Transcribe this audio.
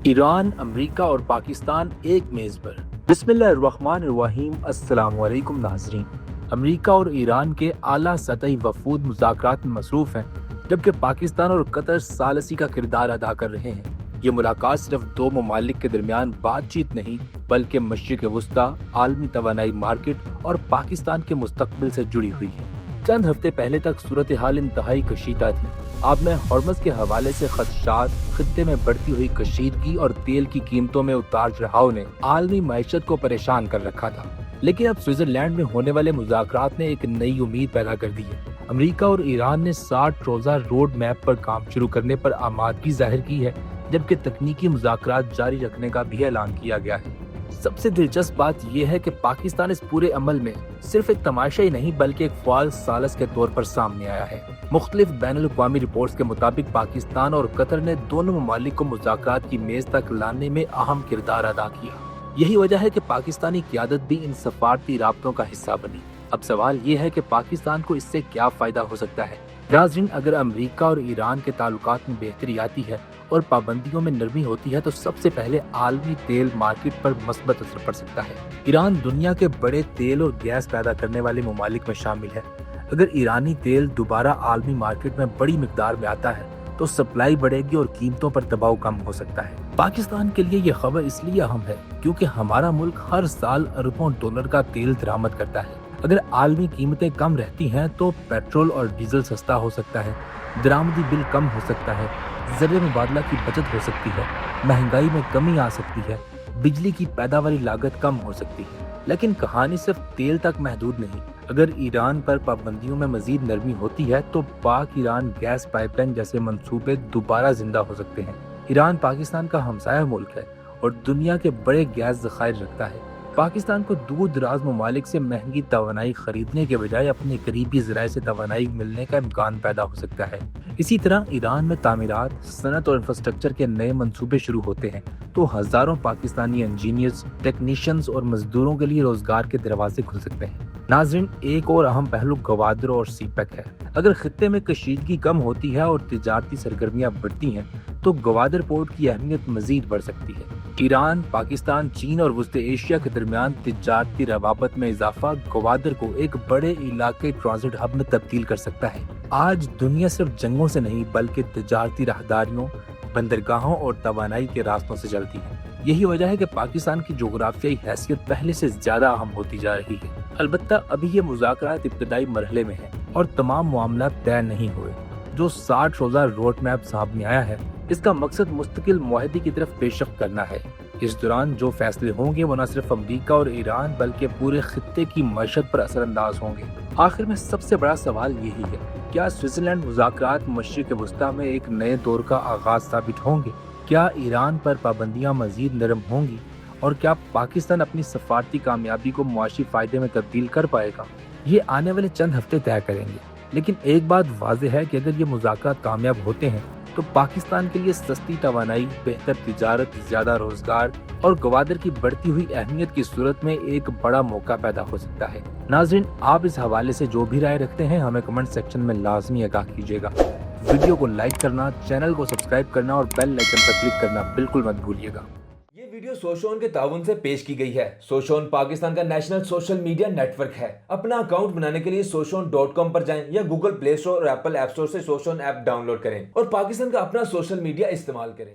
ایران، امریکہ اور پاکستان ایک میز پر۔ بسم اللہ الرحمن الرحیم۔ السلام علیکم ناظرین۔ امریکہ اور ایران کے اعلیٰ سطحی وفود مذاکرات میں مصروف ہیں، جبکہ پاکستان اور قطر ثالثی کا کردار ادا کر رہے ہیں۔ یہ ملاقات صرف دو ممالک کے درمیان بات چیت نہیں، بلکہ مشرق وسطیٰ، عالمی توانائی مارکیٹ اور پاکستان کے مستقبل سے جڑی ہوئی ہے۔ چند ہفتے پہلے تک صورتحال انتہائی کشیدہ تھی۔ آب میں ہرمز کے حوالے سے خدشات، خطے میں بڑھتی ہوئی کشیدگی اور تیل کی قیمتوں میں اتار چڑھاؤ نے عالمی معیشت کو پریشان کر رکھا تھا۔ لیکن اب سوئٹزرلینڈ میں ہونے والے مذاکرات نے ایک نئی امید پیدا کر دی ہے۔ امریکہ اور ایران نے 60 روزہ روڈ میپ پر کام شروع کرنے پر آمادگی ظاہر کی ہے، جبکہ تکنیکی مذاکرات جاری رکھنے کا بھی اعلان کیا گیا ہے۔ سب سے دلچسپ بات یہ ہے کہ پاکستان اس پورے عمل میں صرف ایک تماشا ہی نہیں بلکہ ایک فعال ثالث کے طور پر سامنے آیا ہے۔ مختلف بین الاقوامی رپورٹس کے مطابق پاکستان اور قطر نے دونوں ممالک کو مذاکرات کی میز تک لانے میں اہم کردار ادا کیا۔ یہی وجہ ہے کہ پاکستانی قیادت بھی ان سفارتی رابطوں کا حصہ بنی۔ اب سوال یہ ہے کہ پاکستان کو اس سے کیا فائدہ ہو سکتا ہے؟ ناظرین، اگر امریکہ اور ایران کے تعلقات میں بہتری آتی ہے اور پابندیوں میں نرمی ہوتی ہے تو سب سے پہلے عالمی تیل مارکیٹ پر مثبت اثر پڑ سکتا ہے۔ ایران دنیا کے بڑے تیل اور گیس پیدا کرنے والے ممالک میں شامل ہے۔ اگر ایرانی تیل دوبارہ عالمی مارکیٹ میں بڑی مقدار میں آتا ہے تو سپلائی بڑھے گی اور قیمتوں پر دباؤ کم ہو سکتا ہے۔ پاکستان کے لیے یہ خبر اس لیے اہم ہے کیونکہ ہمارا ملک ہر سال اربوں ڈالر کا تیل درآمد کرتا ہے۔ اگر عالمی قیمتیں کم رہتی ہیں تو پیٹرول اور ڈیزل سستا ہو سکتا ہے، درآمدی بل کم ہو سکتا ہے، زر مبادلہ کی بچت ہو سکتی ہے، مہنگائی میں کمی آ سکتی ہے، بجلی کی پیداواری لاگت کم ہو سکتی ہے۔ لیکن کہانی صرف تیل تک محدود نہیں۔ اگر ایران پر پابندیوں میں مزید نرمی ہوتی ہے تو پاک ایران گیس پائپ لائن جیسے منصوبے دوبارہ زندہ ہو سکتے ہیں۔ ایران پاکستان کا ہمسایہ ملک ہے اور دنیا کے بڑے گیس ذخائر رکھتا ہے۔ پاکستان کو دور دراز ممالک سے مہنگی توانائی خریدنے کے بجائے اپنے قریبی ذرائع سے توانائی ملنے کا امکان پیدا ہو سکتا ہے۔ اسی طرح ایران میں تعمیرات، صنعت اور انفراسٹرکچر کے نئے منصوبے شروع ہوتے ہیں تو ہزاروں پاکستانی انجینئرز، ٹیکنیشینز اور مزدوروں کے لیے روزگار کے دروازے کھل سکتے ہیں۔ ناظرین، ایک اور اہم پہلو گوادر اور سی پیک ہے۔ اگر خطے میں کشیدگی کم ہوتی ہے اور تجارتی سرگرمیاں بڑھتی ہیں تو گوادر پورٹ کی اہمیت مزید بڑھ سکتی ہے۔ ایران، پاکستان، چین اور وسطی ایشیا کے درمیان تجارتی روابط میں اضافہ گوادر کو ایک بڑے علاقے ٹرانزٹ ہب میں تبدیل کر سکتا ہے۔ آج دنیا صرف جنگوں سے نہیں بلکہ تجارتی راہداریوں، بندرگاہوں اور توانائی کے راستوں سے چلتی ہے۔ یہی وجہ ہے کہ پاکستان کی جغرافیائی حیثیت پہلے سے زیادہ اہم ہوتی جا رہی ہے۔ البتہ ابھی یہ مذاکرات ابتدائی مرحلے میں ہیں اور تمام معاملات طے نہیں ہوئے۔ جو 60 روزہ روڈ میپ سامنے آیا ہے، اس کا مقصد مستقل معاہدے کی طرف پیش رفت کرنا ہے۔ اس دوران جو فیصلے ہوں گے وہ نہ صرف امریکہ اور ایران بلکہ پورے خطے کی معیشت پر اثر انداز ہوں گے۔ آخر میں سب سے بڑا سوال یہی ہے، کیا سوئٹزرلینڈ مذاکرات مشرق وسطیٰ میں ایک نئے دور کا آغاز ثابت ہوں گے؟ کیا ایران پر پابندیاں مزید نرم ہوں گی؟ اور کیا پاکستان اپنی سفارتی کامیابی کو معاشی فائدے میں تبدیل کر پائے گا؟ یہ آنے والے چند ہفتے طے کریں گے، لیکن ایک بات واضح ہے کہ اگر یہ مذاکرات کامیاب ہوتے ہیں تو پاکستان کے لیے سستی توانائی، بہتر تجارت، زیادہ روزگار اور گوادر کی بڑھتی ہوئی اہمیت کی صورت میں ایک بڑا موقع پیدا ہو سکتا ہے۔ ناظرین، آپ اس حوالے سے جو بھی رائے رکھتے ہیں ہمیں کمنٹ سیکشن میں لازمی آگاہ کیجیے گا۔ ویڈیو کو لائک کرنا، چینل کو سبسکرائب کرنا اور بیل آئیکن پر کلک کرنا بالکل مت بھولیے گا۔ یہ ویڈیو سوشون کے تعاون سے پیش کی گئی ہے۔ سوشون پاکستان کا national social media network ہے۔ اپنا اکاؤنٹ بنانے کے لیے soshon.com پر جائیں یا گوگل پلے اسٹور اور ایپل ایپ اسٹور سے سوشون ایپ ڈاؤن لوڈ کریں اور پاکستان کا اپنا سوشل میڈیا استعمال کریں۔